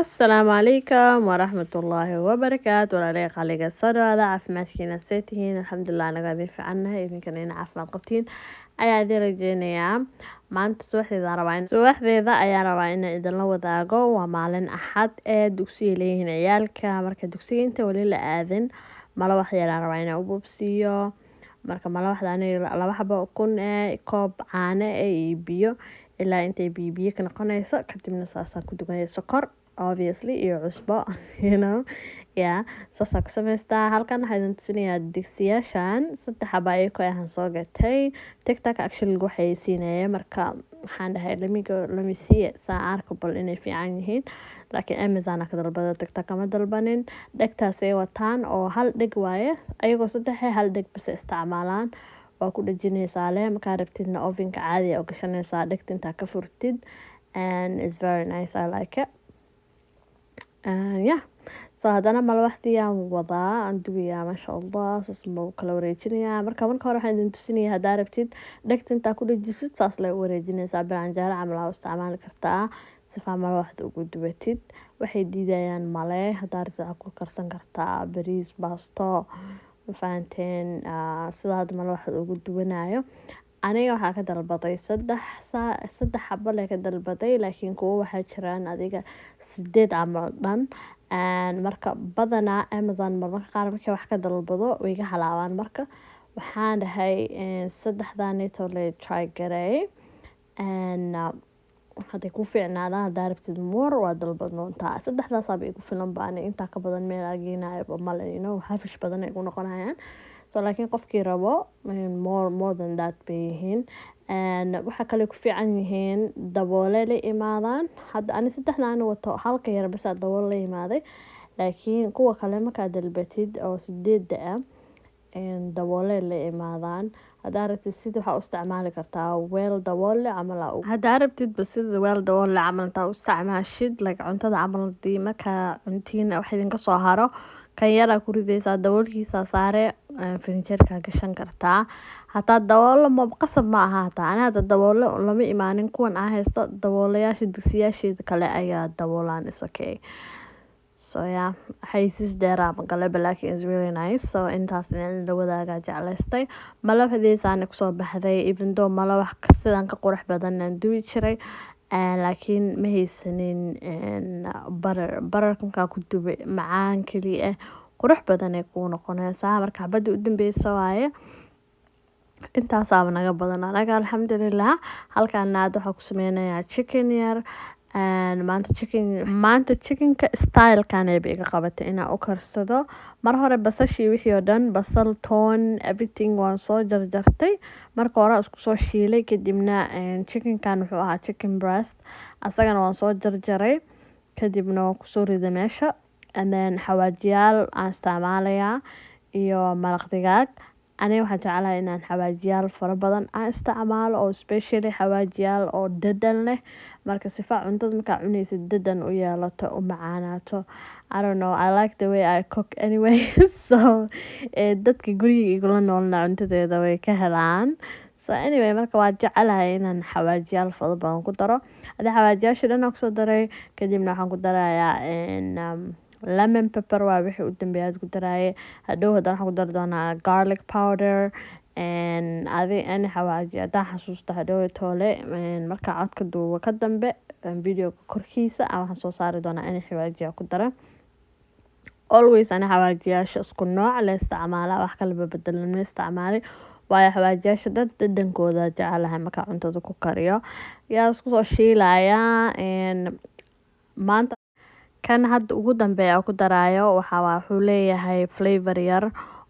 السلام عليكم ورحمة الله وبركاته ولا قليقة صدوة caafimaadkiina see tihiin alxamdulilah anaga idin fiicannahay idinkana ina caafimaad qabtiin ayaa idin rajeynayaa maanta subaxdeeda ayaa rabaa inaan idinla wadaago waa maalin axad ee dugsiga leeyihiin ciyaalka marka dugsiga inta wali la aadin malawax yaraa rabaa inaan u bubsiiyo marka malawaxda aniga 2 xabo ukun koob caano iyo biyo ilaa intay biyo ka noqonayso kadibna saasaan ku duganaya sokor obviously iyo cusbo saasaan ku samaystaa halkan waxaa idin tusinayaa digsiyaashan 3 xabo ayako ahaan soo gatay tiktok actually waxay siinayeen marka waxaan dhahay let me see saa arkable inay fiican yihiin laakiin Amazon ka dalbada tiktok ma dalbanin dhegtaas ay wataan oo hal dheg waaye ayagoo 3 hal dheg bas isticmaalaan waa ku dhajinaysaa markaa rabtidna ovenka caadi ah oo gashanaysaa dhegta inta ka furtid and it's very nice I like it so hadana malawaxdii aan wadaa aan dubiyaa masha Allah saas ma kala wareejinayaa marka hore waxaan idin tusinayaa hadaa rabtid dhegta inta ku dhajisid saas la wareejinaysaa baranjaaro camal oo isticmaali kartaa si malawaxda ugu dubatid waxay diidayaan male hadaa rabtid ku karsan kartaa bariis baasto faanteen sida hadda malawaxda ugu duwanayo aniga waxaa ka dalbaday 3 xabo le ka dalbaday laakiin kuwa waxaa jiraan adiga 8 camal dhan marka badana Amazon marka qaar markay wax ka dalbado way ka halaabaan marka waxaan dhahay 3danito le try garay hadday ku fiicnaadaan hadaa rabtid more waa dalbad doontaa 3daas ay ku filan baan inta ka badan meel ageenayo maleyno xafish badan ay ku noqonayaan so laakiin qofkii rabo more than that bayhin waxa kale ku fiican yihiin daboole la imaadaan hadda ani 3daan wato halka yar bas daboole la imaaday laakiin kuwa kale marka dalbatid oo 8 daboole la imaadaan hadaa rabtid sida waxa u isticmaali kartaa weel daboole camal hadaa rabtid bas sida weel daboole camal taa u isticmaashid like cuntada camal marka cuntiina wax idin ka soo haro kan yara ku ridaysaa daboolkiisa saare furniture-ka gashan kartaa hataa daboolo ma qasab ma aha hataa anaga daboolo lama imaanin kuwan aan haysto daboolayaasha digsiyaasheeda kale ayaa daboolaan is okay so xaysis dheera magalaba laakiin is really nice so intaas la wadaaga jeclaystay malawaxdeesaan ku soo baxday even though malawax sidaan ka qurux badan aan duwi jiray laakiin ma haysanin bararkan ka ku dubay macaan kaliya qurux badan ay ku noqonaysaa marka xabada u dambeysay waaye intaas aad naga badan anaga alxamdulillah halkaan aad waxa ku sameynayaa chicken yar maanta chickenka style kan ay iga qabatay inaan u karsado mar hore basashii wixii oo dhan basal toon everything waan soo jarjartay marka hore isku soo shiilay kadibna chicken kan wuxuu ahaa chicken breast asagana waan soo jarjaray kadibna waan ku soo riday meesha and then xawaajiyaal aan isticmaalayaa iyo maraq digaag aniga waxaan jeclahay inaan xawaajiyaal fara badan aan isticmaalo oo especially xawaajiyaal oo dhadhan leh marka sifa cuntada marka cunaysid dhadhan u yeelato u macaanaato I don't know I like the way I cook anyway so dadka guriga igula noolna cuntadeeda way ka helaan so anyway marka waa jeclahay inaan xawaajiyaal fara badan ku daro xawaajiyaasha dhan ku soo daray kadibna waxaan ku darayaa lemon pepper waa wixii u dambeeyay ku daraaye hadhow waxaan ku dar doonaa garlic powder ani xawaaji hadaa xasuusto hadhow toole marka codka duubo ka dambe video korkiisa waxaan soo saari doonaa ani xawaajiya ku dara always ani xawaajiyaasha isku nooc la isticmaala wax kala bedelan ma isticmaali waayo xawaajiyaasha dhadhankooda jecelahay marka cuntada ku kariyo yaa isku soo shiilaya maanta kan hadda ugu dambeeya ku daraayo wuxuu leeyahay flavor yar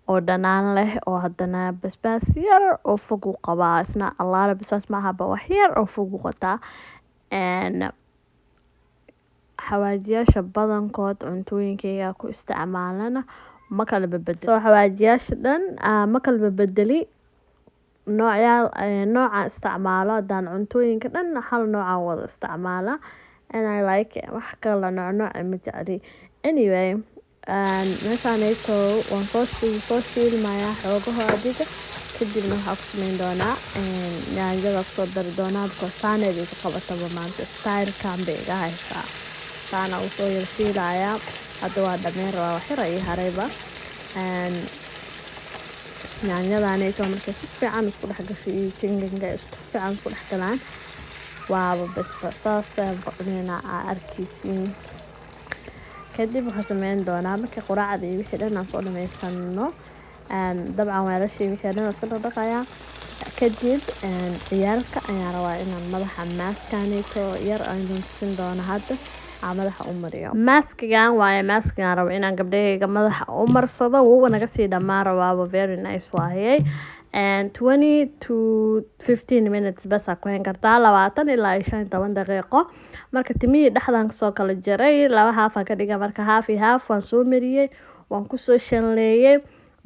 oo dhanaan leh oo hadana basbaas yar oo fog u qabaa isna allaala basbaas ma aha wax yar oo fog u qataa xawaajiyaasha badankood cuntooyinkayga ku isticmaalana ma kala bedeli soo xawaajiyaasha dhan ma kala bedeli nooca isticmaalo hadaan cuntooyinka dhan hal nooca wada isticmaala and I like it wax kala nooc ma jecli anyway meeshaanayto waan soo shiilmayaa xoogaha adiga kadibna waxaa ku sameyn doonaa yaanyada ku soo dari doonaa because saaneed iga qabataba maanta style kan bay iga haysaa saana u soo yirsiilaya hadda waa dhameer waa waxyar ay harayba yaanyadani soo markay si fiican isku dhex gashay iyo chicken-ga isku fiican isku dhex galaan waaba bas saas qodnina arkaysiin kadib waxaan sameyn doonaa markii quraacda iyo wixii dhan aan soo dhameysano dabcan weelashii wixii dhan iska dhaqaya kadib ciyaalka ayaan rabaa inaan madaxa maaskaanito yar aan tusin doono hadda madaxa u mariyo maaskigan waaye maaskigan rabo inaan gabdhahayga madaxa u marsado wuu naga sii dhamaan rabaaba very nice waaye 20 to 15 minutes bas ku hayn kartaa 20 ilaa 15 daqiiqo marka timihii dhaxdan soo kala jaray laba haaf ka dhiga marka haaf iyo haaf waan soo mariyay waan ku soo shanleeyay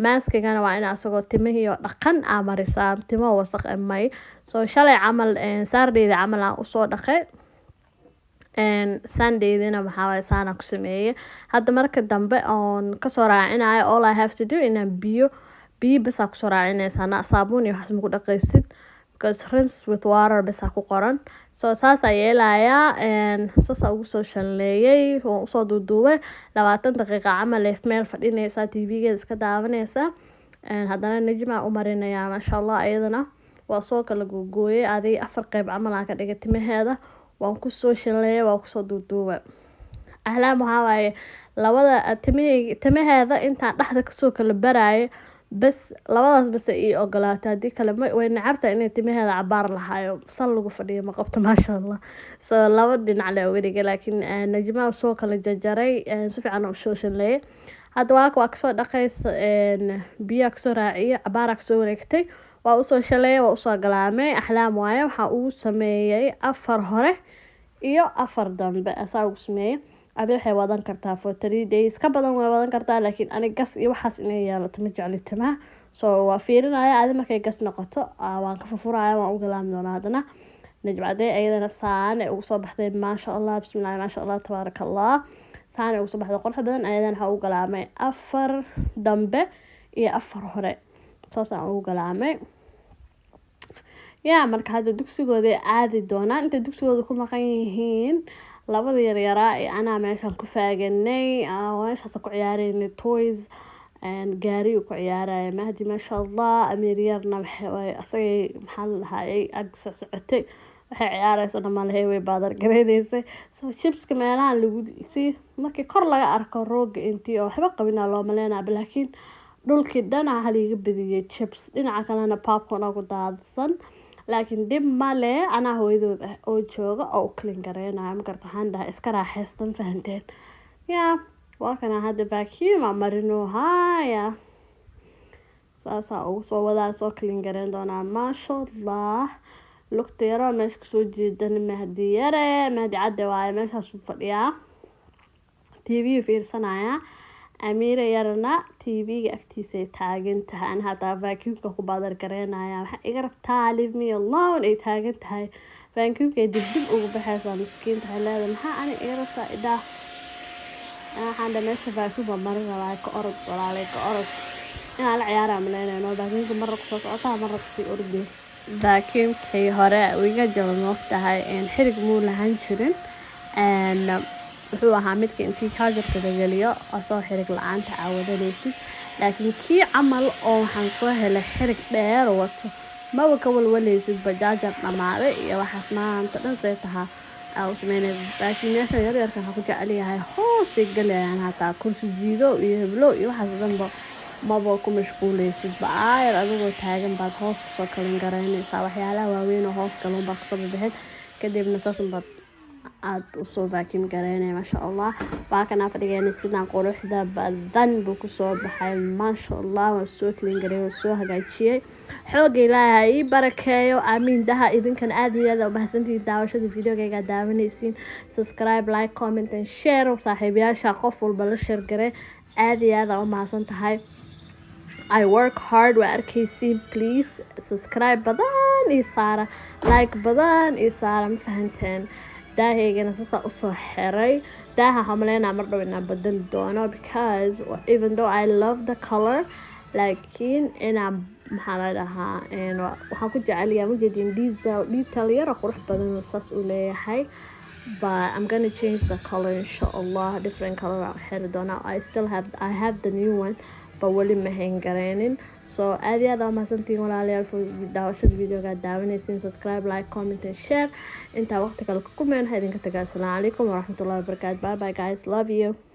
maaskigana waa in asagoo timihii oo dhaqan marisaa timo wasaq may soo shalay camal saardeeda camal aan u soo dhaqay Sunday-dina waxa way saana ku sameeyay hadda marka dambe oon ka soo raacinayo all I have to do inaan biyo bas ku soo raacinaysaa saabuun iyo waxaas ku dhaqaysid because rinse with water bas ku qoran soo saas ay yeelaya saas ugu soo shanleeyay oo soo duuduubay 20 daqiiqo camal meel fadhinaysa TV-ga iska daawanaysa haddana najma u marinaya masha Allah ayadana waa soo kala googooyay aday 4 qayb camal aan ka dhigay timaheeda waan ku soo shanleeyay waan ku soo duuduubay ahlaam waxa waaye labada timaheeda inta dhaxda ka soo kala baraay bas labadaas bas ay ogolaatay hadii kale way nacabta inay timaheeda cabaar lahaayo sal lagu fadhiyo ma qabto masha Allah soo laba dhinac leh uga dhigay laakiin najma soo kala jajaray si fiican u soo shanleeyay hadda waa ka soo dhaqaysa biyo ka soo raaciyo cabaar ka soo wareegtay waa u soo shanleeyay waa u soo galaamay ahlaam waaye waxa uu sameeyay 4 hore iyo 4 dambe asaa uu sameeyay adi waxay wadan kartaa for 3 days ka badan way wadan kartaa laakiin ani gas iyo waxaas inay yeelato ma jecli timaha soo waa fiirinaya adi markay gas noqoto waan ka furfuraya waan u galaam doonaa hadana najbacday ayadana saane ugu soo baxday masha Allah bismillah masha Allah tabarakallah saane ugu soo baxday qurux badan ayadana waxa u galaamay 4 dambe iyo 4 hore saas aan u galaamay marka hadda dugsigooda aadi doonaan inta dugsigooda ku maqan yihiin labada yaraa ee ana meeshan ku faaganay meeshaas ku ciyaareenay toys gaari ku ciyaaraya mahdi masha Allah amiriyarna waxay asagay maxal lahaayay ag socotay waxay ciyaaraysaa malahay way baadar gareedeysay soo chipska meelaha lagu si markii kor laga arko rooga intii oo waxba qabina loo maleynaa laakiin dhulkii dhan haliga badiyay chips dhinaca kalena popcorn ugu daadsan laakiin dib male ana hooyadooda oo jooga oo clean gareynaa ma karto handa iska raaxeystan fahanteen waa kana hadda vacuum marino haya saasa ugu soo wadaa soo clean gareyn doonaa masha Allah lugteero meesha ku soo jeedan mahdi yare mahdi cadde waaye meeshaas u fadhiyaa TV fiirsanaya Amira yarna TV-ga agtiisa taagan tahay aan hada vacuum-ka ku baadar gareynaya waxa iga rabtaa leave me alone ay taagan tahay vacuum-ka dib ugu baxaysa miskiinta haleeda maxaa ani iga rabtaa idaa waxaan dhameysay vacuum marin rabaa ka orod walaalay ka orod inaan la ciyaara maleynayno vacuum-ka mar ku soo socota mar ku orday vacuum-kii hore wiiga jaban waqtahay xirig muu lahan jirin wuxuu ahaa midka intii charger-ka la geliyo asoo xirig la'aanta caawadanaysid laakiin kii camal oo waxaan soo helay xirig dheer wato ma ka walwalaysid bajaajar dhamaaday iyo waxaas maanta dhan say tahaa oo sameynay vacuum-yasha yaryarka waxaan ku jecel yahay hoos galayaan hataa kursi jiido iyo heblo iyo waxaas dhanba maba ku mashquulaysid baayar adigoo taagan baad hoos kusoo kalin garaynaysaa waxyaalaha waaweyn oo hoos galon baa kasoo bixin kadibna saas baad aad u soo vacuum gareynay masha Allah baa kana fadhigeenay sidaan quruxda badan buu ku soo baxay masha Allah waa soo clean gareey waa soo hagaajiyay xoog Ilaahay barakeeyo aamin daha idinkan aad iyo aad u bahsantii daawashada video-gayga daawanaysiin subscribe like comment and share saaxiibayaasha qof walba la share garee aad iyo aad u mahadsan tahay I work hard waa arkaysiin please subscribe badan iyo saara like badan iyo saara ma fahanteen daahayga sasa u soo xiray daaha hamleena mar dhow inaan bedel doono because even though I love the color laakiin inaan maxaa la dhahaa waxaan ku jecel yahay mujadin detail yar qurux badan saas u leeyahay but I'm gonna change the color inshallah, different color aan xiri doonaa. I have the new one but weli ma hangareynin. So aad iyo aad aa mahadsantihiin walaalayaal daawashada videoga daawanaysiin. Subscribe, like, comment and share. Intaa waqti kale ku kulmeen, ha idinka tagaa. Assalaamu calaykum waraxmatullahi wabarakaatu. Bye bye guys, love you.